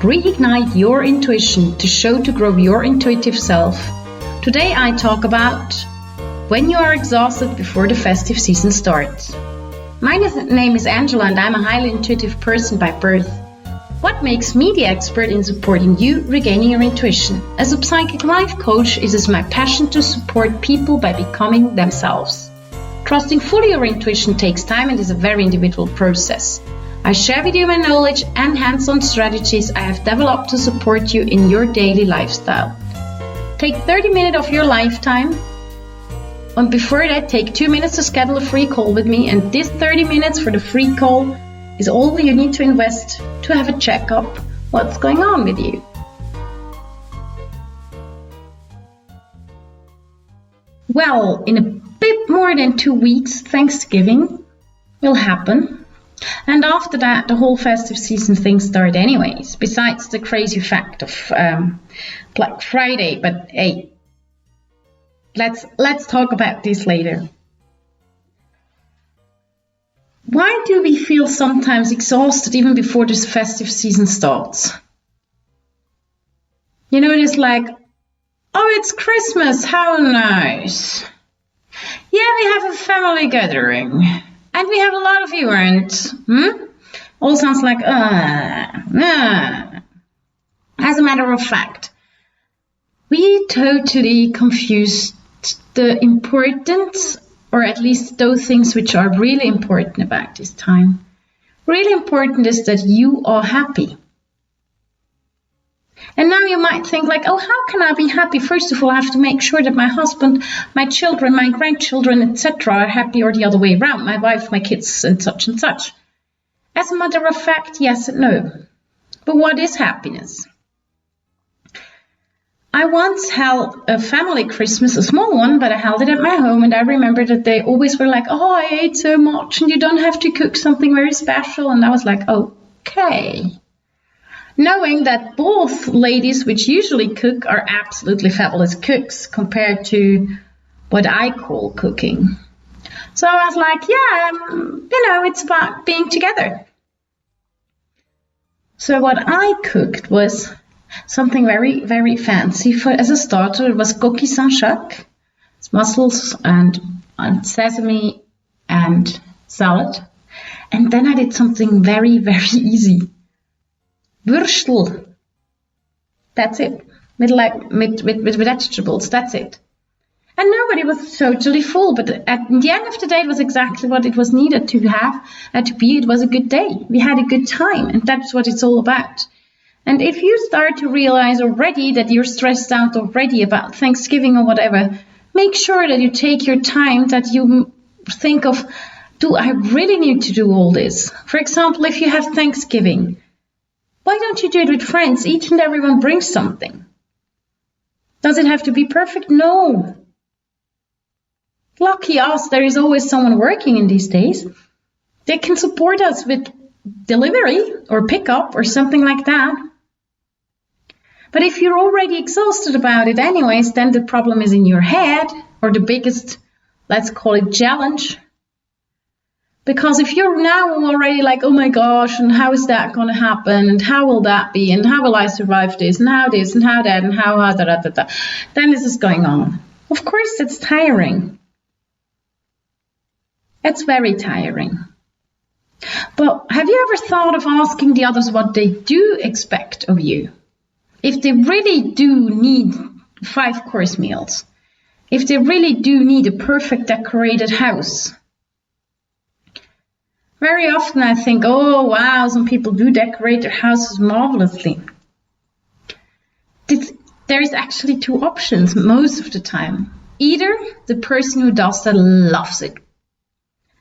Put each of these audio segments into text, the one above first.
reignite your intuition to grow your intuitive self. Today I talk about when you are exhausted before the festive season starts. My name is Angela and I'm a highly intuitive person by birth. What makes me the expert in supporting you regaining your intuition? As a psychic life coach, it is my passion to support people by becoming themselves. Trusting fully your intuition takes time and is a very individual process. I share with you my knowledge and hands-on strategies I have developed to support you in your daily lifestyle. Take 30 minutes of your lifetime, and before that, take 2 minutes to schedule a free call with me. And this 30 minutes for the free call is all you need to invest to have a checkup what's going on with you. Well, in a bit more than 2 weeks, Thanksgiving will happen. And after that, the whole festive season things start anyways, besides the crazy fact of Black Friday. But hey, let's talk about this later. Why do we feel sometimes exhausted even before this festive season starts? You know, it is like, oh, it's Christmas, how nice. Yeah, we have a family gathering. And we have a lot of events. All sounds like, As a matter of fact, we totally confuse the importance, or at least those things which are really important about this time. Really important is that you are happy. And now you might think like, oh, how can I be happy? First of all, I have to make sure that my husband, my children, my grandchildren, etc. are happy, or the other way around, my wife, my kids, and such and such. As a matter of fact, yes and no. But what is happiness? I once held a family Christmas, a small one, but I held it at my home, and I remember that they always were like, oh, I ate so much, and you don't have to cook something very special. And I was like, okay. Knowing that both ladies, which usually cook, are absolutely fabulous cooks compared to what I call cooking. So I was like, yeah, it's about being together. So what I cooked was something very, very fancy. As a starter, it was coquille Saint-Jacques. It's mussels and sesame and salad. And then I did something very, very easy. Würstel. That's it. With vegetables. That's it. And nobody was totally full, but at the end of the day, it was exactly what it was needed to have and to be. It was a good day. We had a good time, and that's what it's all about. And if you start to realize already that you're stressed out already about Thanksgiving or whatever, make sure that you take your time, that you think of, do I really need to do all this? For example, if you have Thanksgiving, why don't you do it with friends? Each and everyone brings something. Does it have to be perfect? No. Lucky us, there is always someone working in these days. They can support us with delivery or pickup or something like that. But if you're already exhausted about it anyways, then the problem is in your head, or the biggest, let's call it, challenge. Because if you're now already like, oh my gosh, and how is that going to happen? And how will that be? And how will I survive this? And how this? And how that? And how da. Then this is going on. Of course, it's tiring. It's very tiring. But have you ever thought of asking the others what they do expect of you? If they really do need 5-course meals, if they really do need a perfect decorated house. Very often I think, oh wow, some people do decorate their houses marvelously. There is actually 2 options most of the time. Either the person who does that loves it.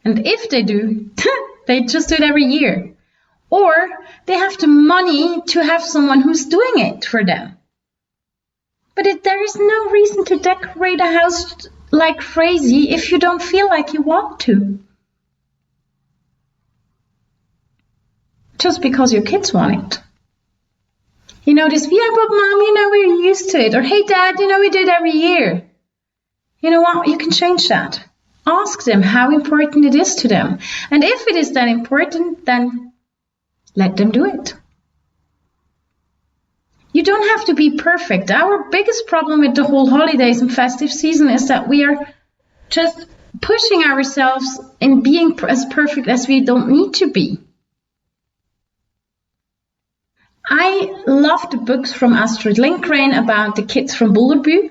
And if they do, they just do it every year. Or they have the money to have someone who's doing it for them. But there is no reason to decorate a house like crazy if you don't feel like you want to. Just because your kids want it. You know this, yeah, but mom, we're used to it. Or hey dad, we do it every year. You know what, you can change that. Ask them how important it is to them. And if it is that important, then let them do it. You don't have to be perfect. Our biggest problem with the whole holidays and festive season is that we are just pushing ourselves in being as perfect as we don't need to be. I love the books from Astrid Lindgren about the kids from Bullerbyn.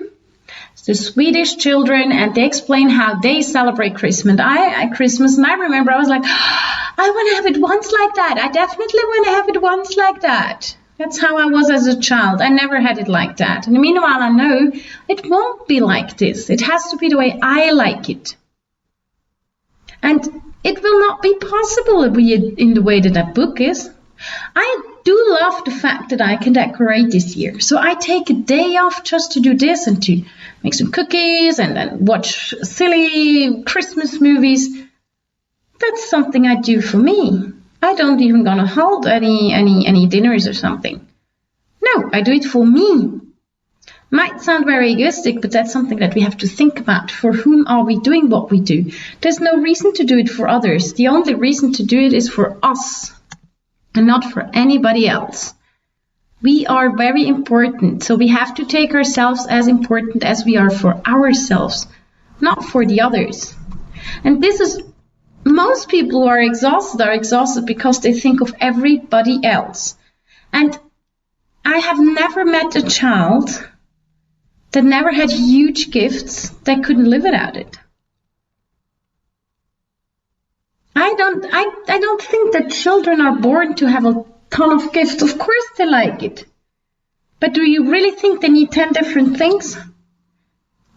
It's the Swedish children, and they explain how they celebrate Christmas. And I remember I was like, I want to have it once like that. I definitely want to have it once like that. That's how I was as a child. I never had it like that. And meanwhile, I know it won't be like this. It has to be the way I like it. And it will not be possible in the way that book is. I do love the fact that I can decorate this year. So I take a day off just to do this and to make some cookies and then watch silly Christmas movies. That's something I do for me. I don't even gonna hold any dinners or something. No, I do it for me. Might sound very egoistic, but that's something that we have to think about. For whom are we doing what we do? There's no reason to do it for others. The only reason to do it is for us and not for anybody else. We are very important, so we have to take ourselves as important as we are for ourselves, not for the others. And this is, most people who are exhausted because they think of everybody else. And I have never met a child that never had huge gifts that couldn't live without it. I don't think that children are born to have a ton of gifts. Of course they like it. But do you really think they need 10 different things?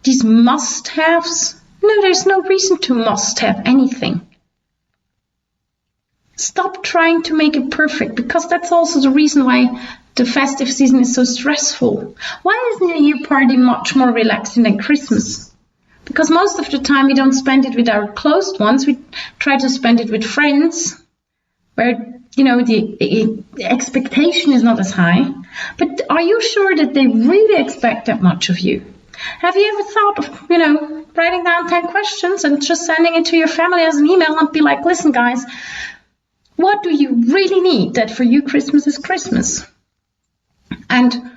These must-haves? No, there's no reason to must-have anything. Stop trying to make it perfect, because that's also the reason why the festive season is so stressful. Why is New Year party much more relaxing than Christmas? Because most of the time we don't spend it with our closed ones. We try to spend it with friends, where, the expectation is not as high. But are you sure that they really expect that much of you? Have you ever thought of, writing down 10 questions and just sending it to your family as an email and be like, listen, guys, what do you really need that for you Christmas is Christmas? And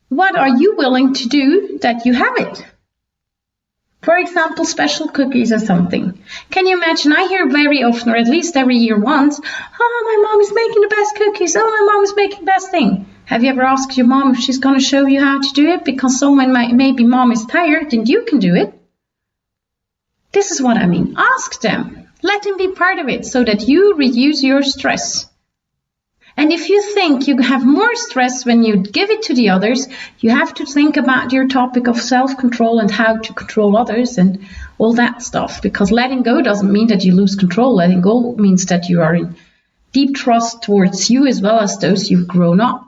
what are you willing to do that you have it? For example, special cookies or something. Can you imagine? I hear very often, or at least every year once, my mom is making the best cookies. Oh, my mom is making the best thing. Have you ever asked your mom if she's going to show you how to do it? Because maybe mom is tired and you can do it. This is what I mean. Ask them. Let them be part of it so that you reduce your stress. And if you think you have more stress when you give it to the others, you have to think about your topic of self-control and how to control others and all that stuff. Because letting go doesn't mean that you lose control. Letting go means that you are in deep trust towards you as well as those you've grown up,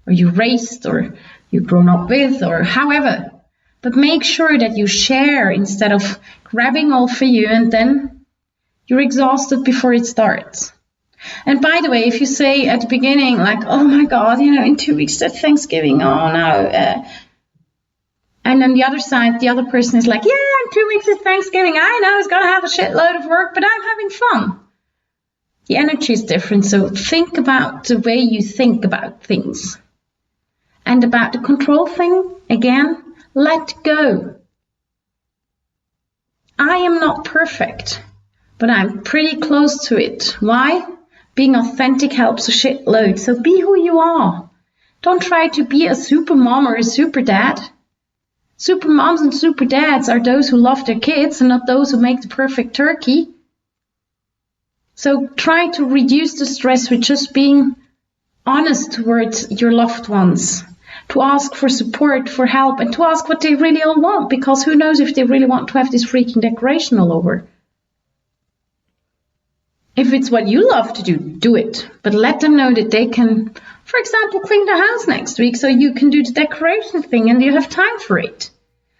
or you raised, or you've grown up with, or however. But make sure that you share instead of grabbing all for you and then you're exhausted before it starts. And by the way, if you say at the beginning, like, oh my God, in 2 weeks that's Thanksgiving, oh no. And then the other side, the other person is like, yeah, in 2 weeks it's Thanksgiving. I know it's going to have a shitload of work, but I'm having fun. The energy is different. So think about the way you think about things. And about the control thing, again, let go. I am not perfect, but I'm pretty close to it. Why? Being authentic helps a shitload. So be who you are. Don't try to be a super mom or a super dad. Super moms and super dads are those who love their kids and not those who make the perfect turkey. So try to reduce the stress with just being honest towards your loved ones. To ask for support, for help, and to ask what they really all want. Because who knows if they really want to have this freaking decoration all over. If it's what you love to do, do it. But let them know that they can, for example, clean the house next week so you can do the decoration thing and you have time for it.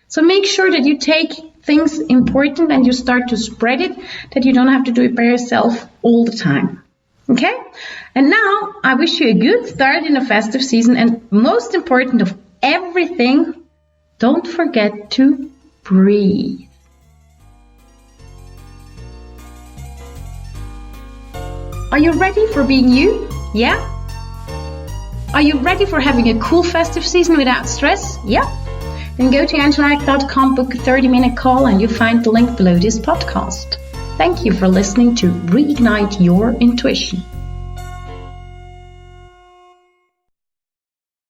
So make sure that you take things important and you start to spread it, that you don't have to do it by yourself all the time. Okay? And now I wish you a good start in the festive season, and most important of everything, don't forget to breathe. Are you ready for being you? Yeah? Are you ready for having a cool festive season without stress? Yeah? Then go to angelack.com, book a 30-minute call, and you find the link below this podcast. Thank you for listening to Reignite Your Intuition.